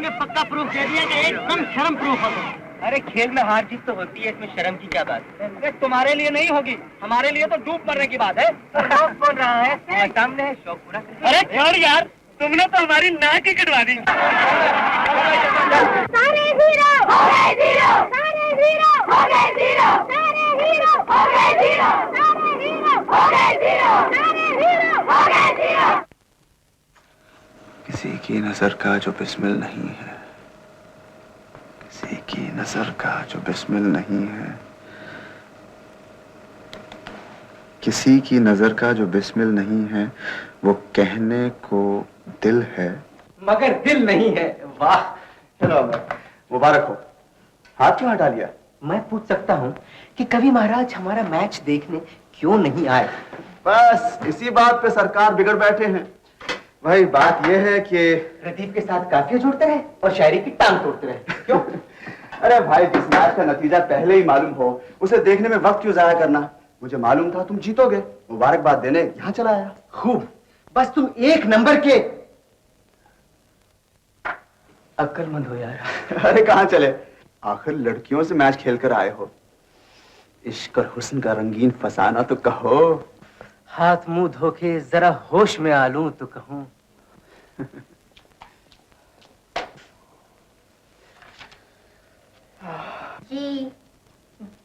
ने पक्का प्रूफ दे दिया कि एकदम शर्म प्रूफ हो। अरे खेल में हार जीत तो होती है, इसमें शर्म की क्या बात है? अरे तुम्हारे लिए नहीं होगी, हमारे लिए तो डूब मरने की बात है। शौक बोल रहा है, तुम्हारे सामने है, शौक पूरा कर। अरे छोड़ यार, तुमने तो हमारी नाक ही कटवा दी। सारे हीरो हो गए जीरो, सारे हीरो हो गए जीरो, सारे हीरो हो गए जीरो, सारे हीरो हो गए जीरो, सारे हीरो हो गए जीरो। किसी की नजर का जो बिस्मिल नहीं है, किसी की नजर का जो बिस्मिल नहीं है, किसी की नजर का जो बिस्मिल नहीं है, वो कहने को दिल है मगर दिल नहीं है। वाह, चलो मुबारक हो। हाथ क्यों हटा लिया? मैं पूछ सकता हूँ कि कभी महाराज हमारा मैच देखने क्यों नहीं आए? बस इसी बात पे सरकार बिगड़ बैठे हैं। भाई बात यह है कि प्रदीप के साथ काफिया जोड़ते रहे और शायरी की टांग तोड़ते रहे। क्यों? अरे भाई, जिस मैच का नतीजा पहले ही मालूम हो, उसे देखने में वक्त क्यों जाया करना? मुझे मालूम था तुम जीतोगे, मुबारकबाद देने यहाँ चला आया। खूब, बस तुम एक नंबर के अक्लमंद हो यार। अरे कहाँ चले, आखिर लड़कियों से मैच खेलकर आए हो। इश्क और हुस्न का रंगीन फसाना तो कहो। हाथ मुंह धोके जरा होश में आ लूं तो कहूं। जी,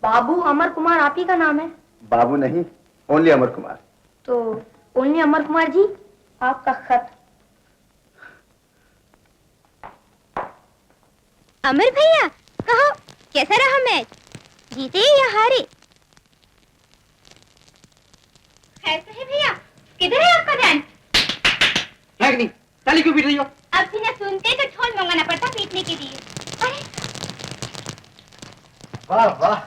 बाबू अमर कुमार आप ही का नाम है? बाबू नहीं, ओनली अमर कुमार। तो ओनली अमर कुमार जी, आपका खत। अमर भैया, कहो कैसा रहा मैच, जीते या हारे? खैर से है भैया, किधर है आपका ध्यान? नहीं, ताली क्यों पीट रही हो? अब बिना सुनते तो ढोल मंगाना पड़ता पीटने के लिए। अरे वाह वाह,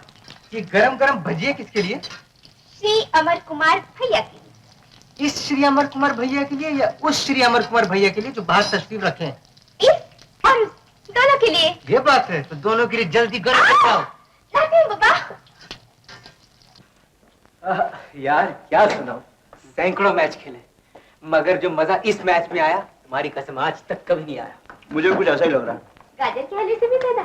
ये गरम गरम भजिए किसके लिए? श्री अमर कुमार भैया के लिए। इस श्री अमर कुमार भैया के लिए या उस श्री अमर कुमार भैया के लिए जो बाहर तशरीफ रखे हैं? इस और उस, दोनों के लिए। ये बात है, तो दोनों के लिए जल्दी गर्म करवाओ। लाते हैं बाबा। यार क्या सुनाऊं, सैकड़ों मैच खेले, मगर जो मजा इस मैच में आया, तुम्हारी कसम आज तक कभी नहीं आया। मुझे कुछ ऐसा ही लग रहा है। गाजर के हलवे से भी ज्यादा?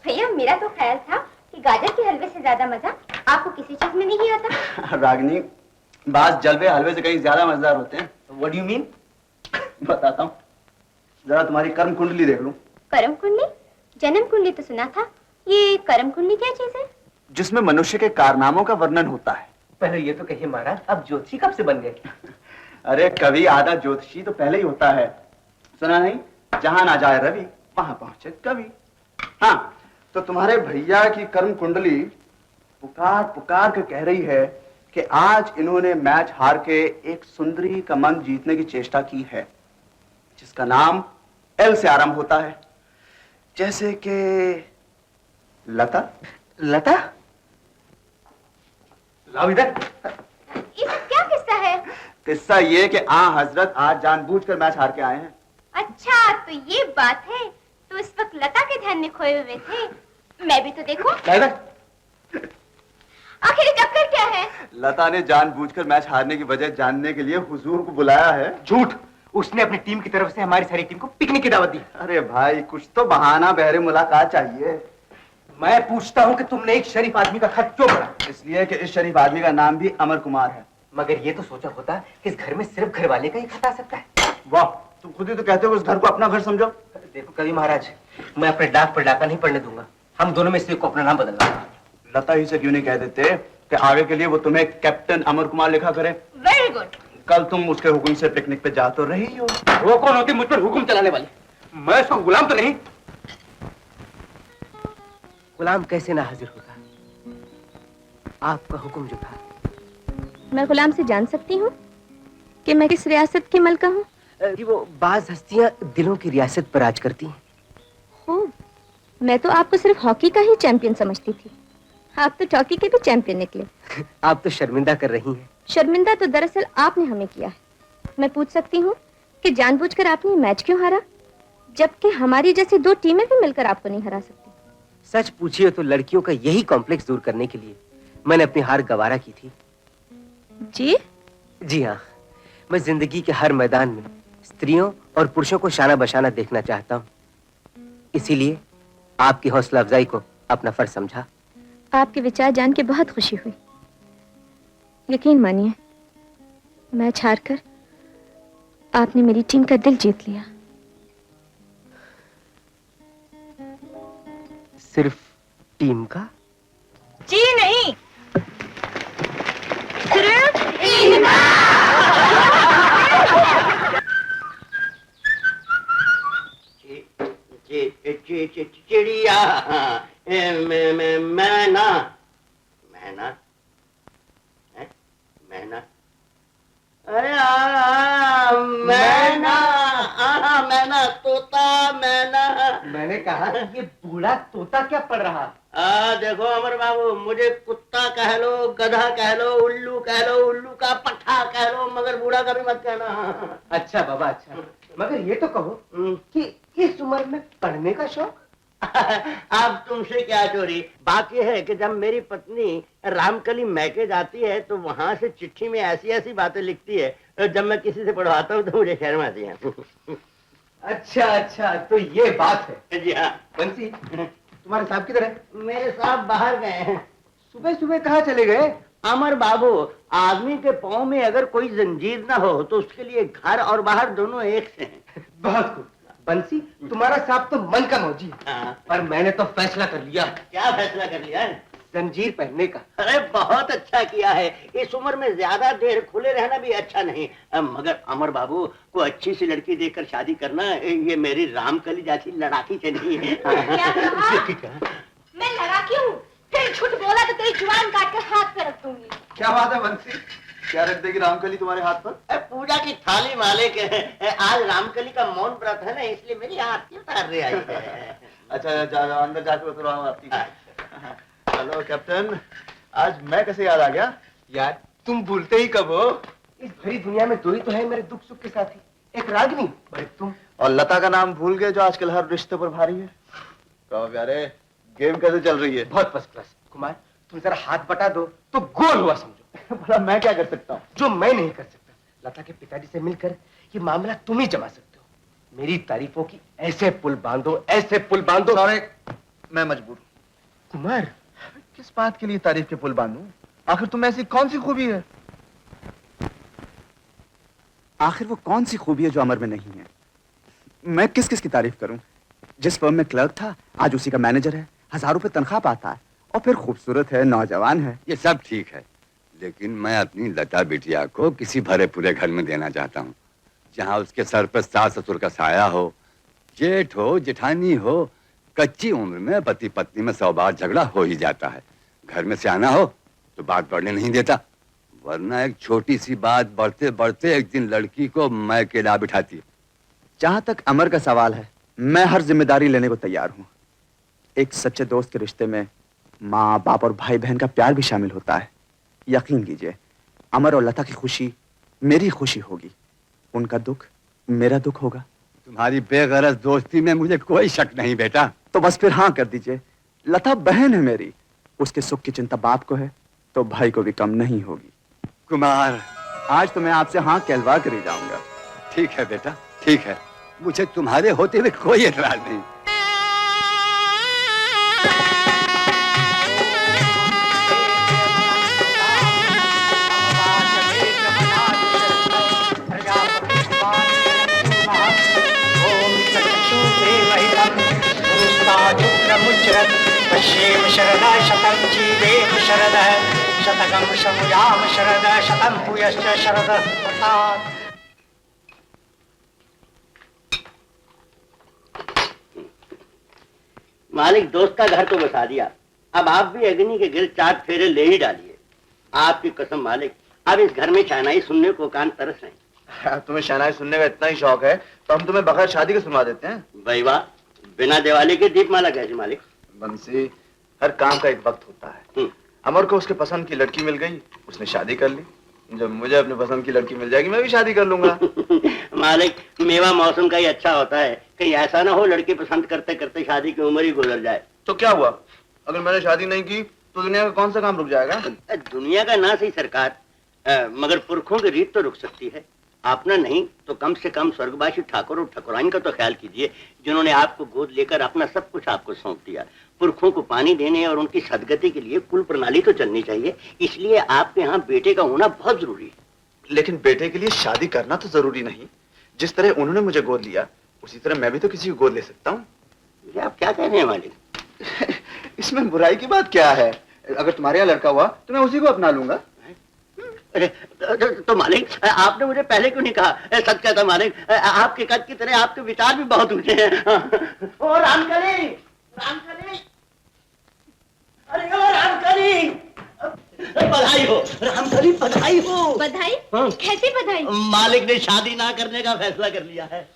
भैया मेरा तो ख्याल था कि गाजर के हलवे से ज्यादा मजा आपको किसी चीज में नहीं आता। रागिनी, बास जलवे हलवे से कहीं ज्यादा मजेदार होते हैं। What do you mean? बताता हूँ, जरा तुम्हारी कर्म कुंडली देख लूं। कर्म कुंडली? जन्म कुंडली तो सुना था, ये कर्म कुंडली क्या चीज है? जिसमें मनुष्य के कारनामों का वर्णन होता है। पहले ये तो कहिए महाराज, अब ज्योतिषी कब से बन गए? अरे कवि आधा ज्योतिषी तो पहले ही होता है, सुना नहीं? जहां ना जाए रवि वहां पहुंचे कवि। हाँ, तो तुम्हारे भैया की कर्म कुंडली पुकार पुकार के कह रही है कि आज इन्होंने मैच हार के एक सुंदरी का मन जीतने की चेष्टा की है, जिसका नाम एल से आरंभ होता है, जैसे कि लता। लता? लाओ इधर। इसका क्या किस्सा है? किस्सा ये कि हजरत आज जानबूझकर मैच हार के आए हैं। अच्छा तो ये बात है, तो इस वक्त लता के ध्यान में खोए हुए थे। मैं भी तो देखूं। आखिर ये चक्कर क्या है? लता ने जानबूझकर मैच हारने की वजह जानने के लिए हुजूर को बुलाया है। झूठ, उसने अपनी टीम की तरफ से हमारी सारी टीम को पिकनिक की दावत दी। अरे भाई, कुछ तो बहाना बहरे मुलाकात चाहिए। मैं पूछता हूँ कि तुमने एक शरीफ आदमी का खत क्यों पढ़ा? इसलिए कि इस शरीफ आदमी का नाम भी अमर कुमार है। मगर ये तो सोचा होता कि इस घर में सिर्फ घर वाले का ही खत आ सकता है। वाह, तुम खुद ही तो कहते हो उस घर को अपना घर समझो। देखो कवि महाराज, मैं अपने डाक पर डाका नहीं पढ़ने दूंगा। हम दोनों में से एक को अपना नाम बदलना। लता ही से क्यों नहीं कह देते कि आगे के लिए वो तुम्हें कैप्टन अमर कुमार लिखा करे? Very good. कल तुम उसके हुक्म से पिकनिक पे जा तो रही हो। वो कौन होती मुझ पर हुक्म चलाने वाली? मैं उसका गुलाम तो नहीं। गुलाम कैसे ना हाजिर होता? आपका हुक्म जो था। मैं गुलाम से जान सकती हूँ कि मैं किस रियासत की मलका हूँ? वो बाज हस्तियां दिलों की रियासत पर राज करती हैं। खूब, मैं तो आपको सिर्फ हॉकी का ही चैंपियन समझती थी। आप तो चौकी के भी चैंपियन निकले। आप तो शर्मिंदा कर रही हैं। शर्मिंदा तो दरअसल आपने हमें किया है। मैं पूछ सकती हूँ कि जानबूझकर आपने मैच क्यों हारा, जबकि हमारी जैसी दो टीमें भी मिलकर आपको नहीं हरा सकती? सच पूछिए तो लड़कियों का यही कॉम्प्लेक्स दूर करने के लिए मैंने अपनी हार गवारा की थी। जी हाँ, मैं जिंदगी के हर मैदान में स्त्रियों और पुरुषों को शाना बशाना देखना चाहता हूँ। इसीलिए आपकी हौसला अफजाई को अपना फर्ज समझा। आपके विचार जान के बहुत खुशी हुई। यकीन मानिए, मैच हारकर आपने मेरी टीम का दिल जीत लिया। सिर्फ टीम का? जी नहीं, सिर्फ चिड़िया मैना मैना मैना अरे मैना मैना तोता मैना। मैंने कहा ये बूढ़ा तोता क्या पढ़ रहा? देखो अमर बाबू, मुझे कुत्ता कह लो, गधा कह लो, उल्लू कह लो, उल्लू का पट्ठा कह लो, मगर बूढ़ा कभी मत कहना। अच्छा बाबा, अच्छा, मगर ये तो कहो कि इस उम्र में पढ़ने का शौक? अब तुमसे क्या चोरी। बात यह है कि जब मेरी पत्नी रामकली मैके जाती है तो वहां से चिट्ठी में ऐसी ऐसी बातें लिखती है, जब मैं किसी से पढ़वाता हूँ तो मुझे शर्म आती है। अच्छा अच्छा, तो ये बात है। जी हाँ। बंसी, तुम्हारे साहब किधर है? मेरे साहब बाहर गए हैं। सुबह सुबह कहाँ चले गए? अमर बाबू, आदमी के पाँव में अगर कोई जंजीर ना हो तो उसके लिए घर और बाहर दोनों एक से हैं। बहुत खूब। बंसी, तुम्हारा साहब तो मन का मौजी है। हाँ। पर मैंने तो फैसला कर लिया। क्या फैसला कर लिया है? जंजीर पहनने का। अरे बहुत अच्छा किया है। इस उम्र में ज्यादा देर खुले रहना भी अच्छा नहीं। मगर अमर बाबू को अच्छी सी लड़की देखकर शादी करना, ये मेरी रामकली जैसी लड़ाकी से नहीं है। क्या कहा? मैं लड़ाकी हूँ? फिर झूठ बोला तो तेरी जुबान काट कर हाथ पे रख दूंगी। क्या बात है बंसी, क्या रख देगी रामकली तुम्हारे हाथ पर? पूजा की थाली मालिक, आज रामकली का मौन व्रत है ना, इसलिए मेरी आरती उतार रही आई है। अच्छा जाओ अंदर जाके उतरो आरती। हेलो कैप्टन, आज मैं कैसे याद आ गया? यार तुम भूलते ही कब हो? इस भरी दुनिया में दो ही तो है मेरे दुख सुख के साथी, एक रागिनी और एक तुम। और लता का नाम भूल गए जो आजकल हर रिश्ते पर भारी है। कहो प्यारे, गेम कैसे चल रही है? बहुत फर्स्ट क्लास। कुमार, तुम जरा हाथ बटा दो तो गोल हुआ समझो। भला मैं क्या कर सकता हूँ? जो मैं नहीं कर सकता, लता के पिताजी से मिलकर ये मामला तुम ही जमा सकते हो। मेरी तारीफों की ऐसे पुल बांधो, ऐसे पुल बांधो। सॉरी, मैं मजबूर हूँ। कुमार, किस बात के लिए तारीफ के पुल बांधूं? आखिर तुम ऐसी कौन सी खूबी है? आखिर वो कौन सी खूबी है जो अमर में नहीं है? मैं किस किस की तारीफ करूं? जिस फर्म में क्लर्क था आज उसी का मैनेजर है, 1000 रुपए तनख्वाह पाता है, और फिर खूबसूरत है, नौजवान है। ये सब ठीक है, लेकिन मैं अपनी लता बिटिया को किसी भरे पूरे घर में देना चाहता हूँ, जहाँ उसके सर पर सास ससुर का साया हो, जेठ हो, जेठानी हो। कच्ची उम्र में पति पत्नी में 100 बार झगड़ा हो ही जाता है। घर में सियाना हो तो बात बढ़ने नहीं देता, वरना एक छोटी सी बात बढ़ते बढ़ते एक दिन लड़की को मैं केला बिठाती है। जहां तक अमर का सवाल है, मैं हर जिम्मेदारी लेने को तैयार हूं। एक सच्चे दोस्त के रिश्ते में माँ बाप और भाई बहन का प्यार भी शामिल होता है। यकीन कीजिए, अमर और लता की खुशी मेरी खुशी होगी, उनका दुख मेरा दुख होगा। तुम्हारी बेगरज दोस्ती में मुझे कोई शक नहीं बेटा। तो बस फिर हाँ कर दीजिए। लता बहन है मेरी, उसके सुख की चिंता बाप को है तो भाई को भी कम नहीं होगी। कुमार, आज तो मैं आपसे हाँ कहलवा कर ही जाऊंगा। ठीक है बेटा, ठीक है, मुझे तुम्हारे होते हुए कोई एतराज नहीं। पश्येम शरदा शतं जीवेम शरदः शतकं शमुयाम शरदः शतं भूयश्च शरदः प्रसाद। मालिक, दोस्त का घर तो बसा दिया, अब आप भी अग्नि के गिर 4 फेरे ले ही डालिए। आपकी कसम मालिक, अब इस घर में शहनाई सुनने को कान तरस रहे। तुम्हें शहनाई सुनने का इतना ही शौक है तो हम तुम्हें बगैर शादी के सुनवा देते हैं। भाई वाह, बिना दिवाली के दीपमाला कैसे मालिक? बंसी, हर काम का एक वक्त होता है। अमर को उसके पसंद की लड़की मिल गई, उसने शादी कर ली। जब मुझे अपने पसंद की लड़की मिल जाएगी मैं भी शादी कर लूंगा। मालिक, मेवा मौसम का ही अच्छा होता है, कहीं ऐसा ना हो लड़की पसंद करते करते शादी की उम्र ही गुजर जाए। तो क्या हुआ, अगर मैंने शादी नहीं की तो दुनिया का कौन सा काम रुक जाएगा? दुनिया का ना सही सरकार, मगर पुरखों की रीत तो रुक सकती है। आपने नहीं तो कम से कम स्वर्गवासी ठाकुर और ठाकुराइन का तो ख्याल कीजिए, जिन्होंने आपको गोद लेकर अपना सब कुछ आपको सौंप दिया। पुरखों को पानी देने और उनकी सदगति के लिए कुल प्रणाली तो चलनी चाहिए, इसलिए आपके यहाँ बेटे का होना बहुत जरूरी है। लेकिन बेटे के लिए शादी करना तो जरूरी नहीं। जिस तरह उन्होंने मुझे गोद लिया उसी तरह मैं भी तो किसी को गोद ले सकता हूँ। ये आप क्या कह रहे हैं मालिक? इसमें बुराई की बात क्या है? अगर तुम्हारे यहाँ लड़का हुआ तो मैं उसी को अपना लूंगा। अरे तो मालिक आपने मुझे पहले क्यों नहीं कहा? सच कहता मालिक, आपके कद की तरह आपके विचार भी बहुत ऊंचे हैं। ओ रामकली, रामकली, अरे ओ रामकली, बधाई हो रामकली, बधाई हो। बधाई? हाँ। कैसी बधाई? मालिक ने शादी ना करने का फैसला कर लिया है।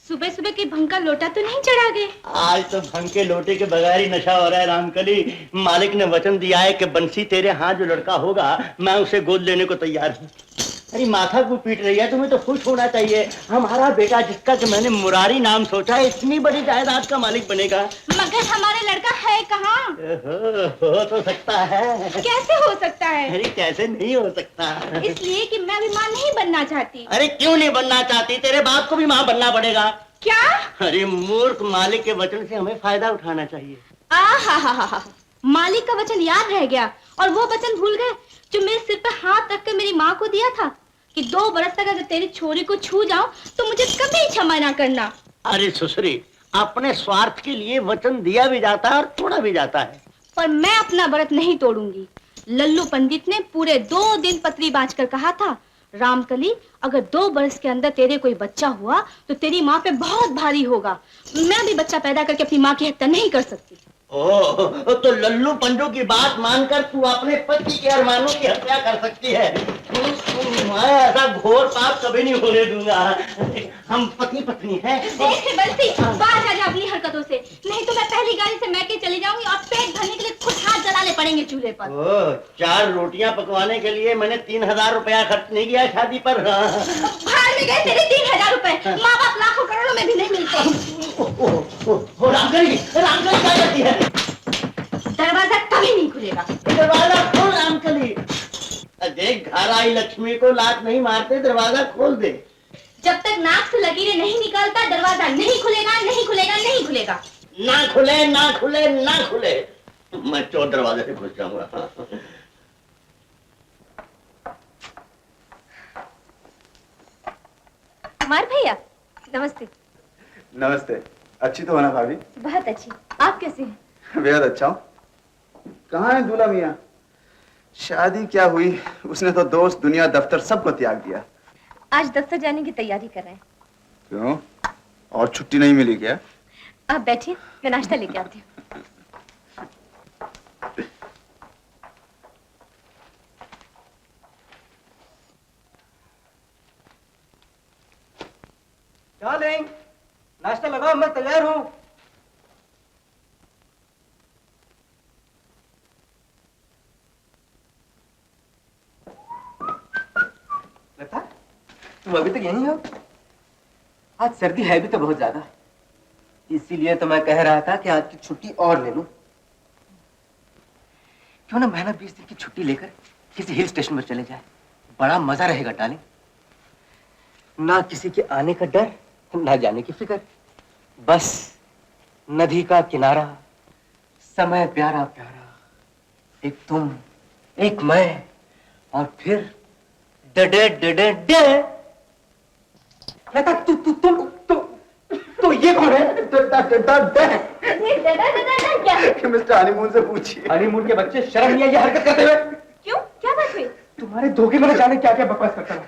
सुबह सुबह के भंग का लोटा तो नहीं चढ़ा गए? आज तो भंग के लोटे के बगैर ही नशा हो रहा है रामकली। मालिक ने वचन दिया है कि बंसी तेरे हाथ जो लड़का होगा मैं उसे गोद लेने को तैयार हूँ। अरे माथा को पीट रही है, तुम्हें तो खुश होना चाहिए। हमारा बेटा जिसका कि मैंने मुरारी नाम सोचा है इतनी बड़ी जायदाद का मालिक बनेगा। मगर हमारा लड़का है कहाँ? हो तो सकता है। कैसे हो सकता है? अरे कैसे नहीं हो सकता? इसलिए कि मैं अभी मां नहीं बनना चाहती। अरे क्यों नहीं बनना चाहती? तेरे बाप को भी माँ बनना पड़ेगा। क्या? अरे मूर्ख, मालिक के वचन से हमें फायदा उठाना चाहिए। आहा, मालिक का वचन याद रह गया और वो वचन भूल गए जो मेरे सिर पर हाथ रख कर मेरी माँ को दिया था कि 2 बरस तक अगर तेरी छोरी को छू जाऊं तो मुझे कभी क्षमा ना करना। अरे सुसरी, अपने स्वार्थ के लिए वचन दिया भी जाता है और तोड़ा भी जाता है। पर मैं अपना व्रत नहीं तोड़ूंगी। लल्लू पंडित ने पूरे 2 दिन पत्री बांच कर कहा था, रामकली अगर 2 बरस के अंदर तेरे कोई बच्चा हुआ तो तेरी माँ पे बहुत भारी होगा। मैं भी बच्चा पैदा करके अपनी माँ की हत्या नहीं कर सकती। ओह, तो लल्लू पंडू की बात मानकर तू अपने पति के अरमानों की हत्या कर सकती है। मैं ऐसा घोर पाप कभी नहीं होने दूंगा। हम पति पत्नी हैं। बंसी, बाहर जा अपनी हरकतों से, नहीं तो मैं पहली गाड़ी से मैके चली जाऊंगी और पेट भरने के लिए खुद हाथ जलाने पड़ेंगे चूल्हे पर। ओह, 4 रोटियां पकवाने के लिए मैंने 3000 रुपया खर्च नहीं किया शादी पर। भाड़ में गए तेरे 3000 रुपए, माँ बाप लाखों करोड़ों में भी नहीं मिलते। रामकली क्या करती है? दरवाजा कभी नहीं खुलेगा। दरवाजा खोल रामकली। देख, घर आई लक्ष्मी को लात नहीं मारते, दरवाजा खोल दे। जब तक नाक से लकीरें नहीं निकलता दरवाजा नहीं खुलेगा, नहीं खुलेगा, नहीं खुलेगा। ना खुले, ना खुले, ना खुले। मैं चोर दरवाजे से घुस जाऊंगा। कुमार भैया, नमस्ते। नमस्ते। अच्छी तो होना भाभी? बहुत अच्छी। आप कैसे हैं? बेहद अच्छा हूँ। कहाँ है दूल्हा मियाँ? शादी क्या हुई, उसने तो दोस्त दुनिया दफ्तर सबको त्याग दिया। आज दफ्तर जाने की तैयारी कर रहे हैं। क्यों, और छुट्टी नहीं मिली क्या? आप बैठिए, मैं नाश्ता लेके आती हूँ। डार्लिंग, नाश्ता लगाओ, मैं तैयार हूँ। लता, तुम अभी तक यहीं हो? आज सर्दी है भी तो बहुत ज्यादा, इसीलिए तो मैं कह रहा था कि आज की छुट्टी और ले लूं। क्यों ना महीना 20 दिन की छुट्टी लेकर किसी हिल स्टेशन पर चले जाए, बड़ा मजा रहेगा डार्लिंग। ना किसी के आने का डर, ना जाने की फिक्र, बस नदी का किनारा, समय प्यारा प्यारा, एक तुम, एक मैं, और फिर डडे डडे डे। लता, तो ये कौन है? मिस्टर हनीमून से पूछिए। हनीमून के बच्चे, शर्म नहीं है ये हरकत करते हुए? क्यों, क्या बात हुई? तुम्हारे धोखे में जाने क्या क्या बकवास करता हूँ।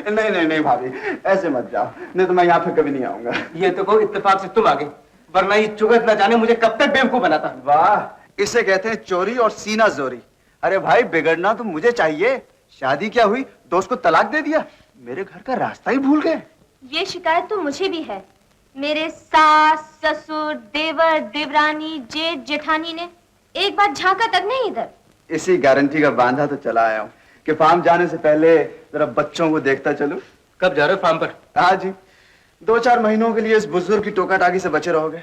नहीं नहीं नहीं भाभी, ऐसे मत जाओ, नहीं तो मैं यहाँ पे कभी नहीं आऊंगा। ये तो को इत्तेफाक से तुम आ गए, वरना ये चुगत न जाने मुझे कब तक बेवकूफ बनाता। वाह, इसे कहते हैं चोरी और सीना जोरी। अरे भाई, बिगड़ना तो मुझे चाहिए। शादी क्या हुई, दोस्त को तलाक दे दिया, मेरे घर का रास्ता ही भूल गए। ये शिकायत तो मुझे भी है। मेरे सास, ससुर, देवर, देवरानी, जेठ, जेठानी ने एक बार झांका तक नहीं इधर। इसी गारंटी का बांधा तो चला आया हूँ कि फार्म जाने से पहले जरा बच्चों को देखता चलूं। कब जा रहे हो फार्म पर? आज ही। 2-4 महीनों के लिए इस बुजुर्ग की टोका टाकी से बचे रहोगे।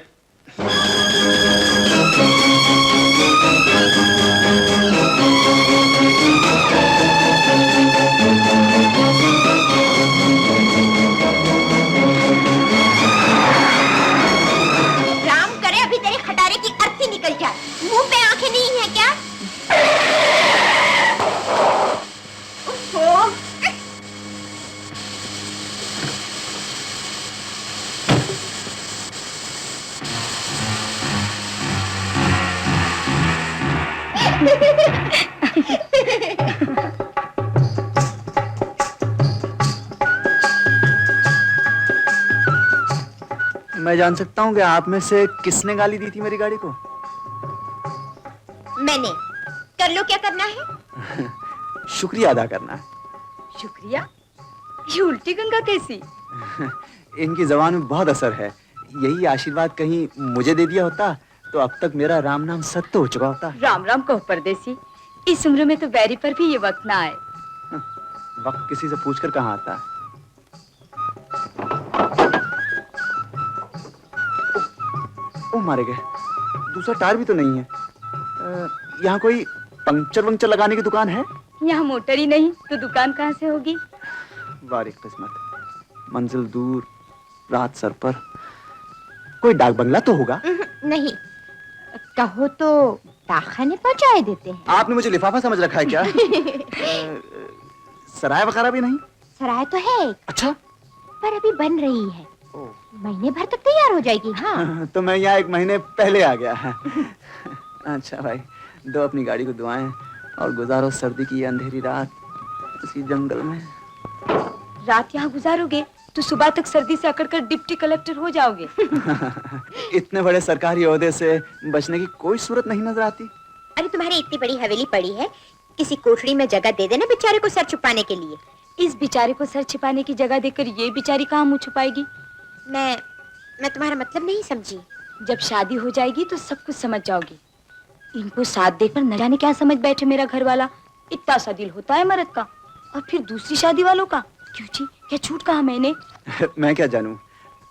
मैं जान सकता हूँ कि आप में से किसने गाली दी थी मेरी गाड़ी को? मैंने। कर लो, क्या करना है? शुक्रिया अदा करना है। शुक्रिया? ये उल्टी गंगा कैसी? इनकी जबान में बहुत असर है। यही आशीर्वाद कहीं मुझे दे दिया होता तो अब तक मेरा राम नाम सत्य हो चुका होता। राम राम कहो परदेसी, इस उम्र में तो बैरी पर भी ये वक्त ना आए। वक्त किसी से पूछकर कहाँ आता है। ओ मारे गए, दूसरा टायर भी तो नहीं है। यहाँ कोई पंक्चर वंक्चर लगाने की दुकान है? यहाँ मोटर ही नहीं तो दुकान कहाँ से होगी? बारीक किस्मत, मंजिल दूर, रात सर पर। कोई डाक बंगला तो होगा? नहीं, कहो तो डाकखाने पहुंचाए देते हैं। आपने मुझे लिफाफा समझ रखा है क्या? सराय वगैरह भी नहीं? सराय तो है, अच्छा, पर अभी बन रही है। महीने भर तक तैयार हो जाएगी। हाँ। तो मैं यहाँ 1 महीने पहले आ गया। अच्छा भाई, दो अपनी गाड़ी को दुआएं और गुजारो सर्दी की ये अंधेरी रात इसी जंगल में। रात यहाँ गुजारोगे तो सुबह तक सर्दी से अकड़कर डिप्टी कलेक्टर हो जाओगे। इतने बड़े सरकारी ओहदे से बचने की कोई सूरत नहीं नजर आती। अरे तुम्हारी इतनी बड़ी हवेली पड़ी है, किसी कोठड़ी में जगह दे देना बेचारे को सर छुपाने के लिए। इस बेचारे को सर छिपाने की जगह देकर ये बेचारी कहाँ मुँह छुपाएगी? मैं तुम्हारा मतलब नहीं समझी। जब शादी हो जाएगी तो सब कुछ समझ जाओगी। इनको साथ देकर न जाने क्या समझ बैठे मेरा घर वाला। इतना सा दिल होता है मर्द का, और फिर दूसरी शादी वालों का। क्यों जी, क्या छूट कहा मैंने? मैं क्या जानूं,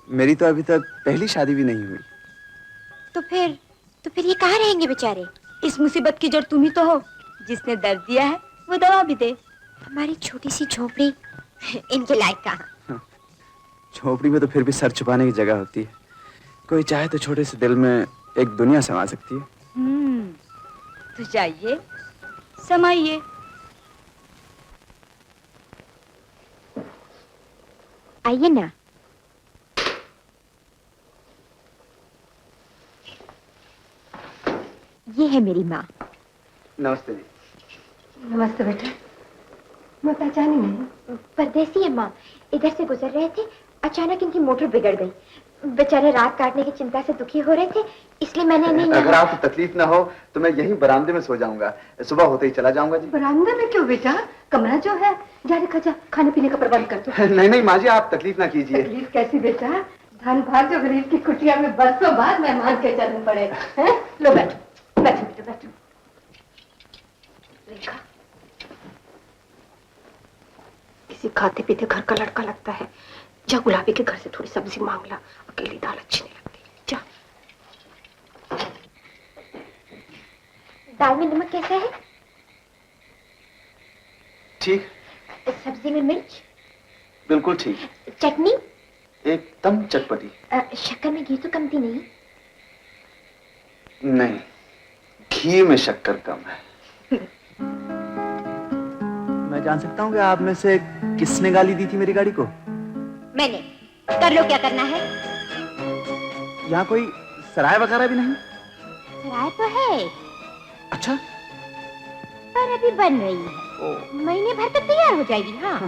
मेरी तो अभी तक पहली शादी भी नहीं हुई। तो फिर ये कहाँ रहेंगे बेचारे? इस मुसीबत की जड़ तुम ही तो हो। जिसने दर्द दिया है वो दवा भी दे। हमारी छोटी सी झोपड़ी इनके लायक कहाँ? झोपड़ी में तो फिर भी सर छुपाने की जगह होती है। कोई चाहे तो छोटे से दिल में एक दुनिया समा सकती है। तो जाइए, समाइए। आइए ना। ये है मेरी माँ। नमस्ते जी। नमस्ते बेटा, मैं पहचानी नहीं। परदेसी है माँ, इधर से गुजर रहे थे, अचानक इनकी मोटर बिगड़ गई। बेचारे रात काटने की चिंता से दुखी हो रहे थे, इसलिए मैंने इन्हें अगर आपको तकलीफ ना हो तो मैं यहीं बरामदे में सो जाऊंगा। सुबह होते ही चला जाऊंगा जी। बरामदे में क्यों बेटा? कमरा जो है, जा देखा जा, खाने पीने का प्रबंध कर दो। नहीं नहीं माँ जी, आप तकलीफ ना कीजिए। तकलीफ कैसी बेटा? धन भाग जो गरीब की कुटिया में बरसों बाद मेहमान के चलने पड़े हैं। लो बैठो बैठो बेटा बैठो। रेखा, किसी खाते पीते घर का लड़का लगता है। जा गुलाबी के घर से थोड़ी सब्जी मांग ला, अकेली दाल अच्छी नहीं लगती। जा। दाल में नमक कैसा है? ठीक। सब्जी में मिर्च? बिल्कुल ठीक। चटनी? एकदम चटपटी। शक्कर में घी तो कमती नहीं? नहीं, घी में शक्कर कम है। मैं जान सकता हूँ कि आप में से किसने गाली दी थी मेरी गाड़ी को? मैंने। कर लो, क्या करना है? यहाँ कोई सराय वगैरह भी नहीं? सराय तो है। अच्छा, पर अभी बन रही है। महीने भर तक तैयार हो जाएगी। हाँ।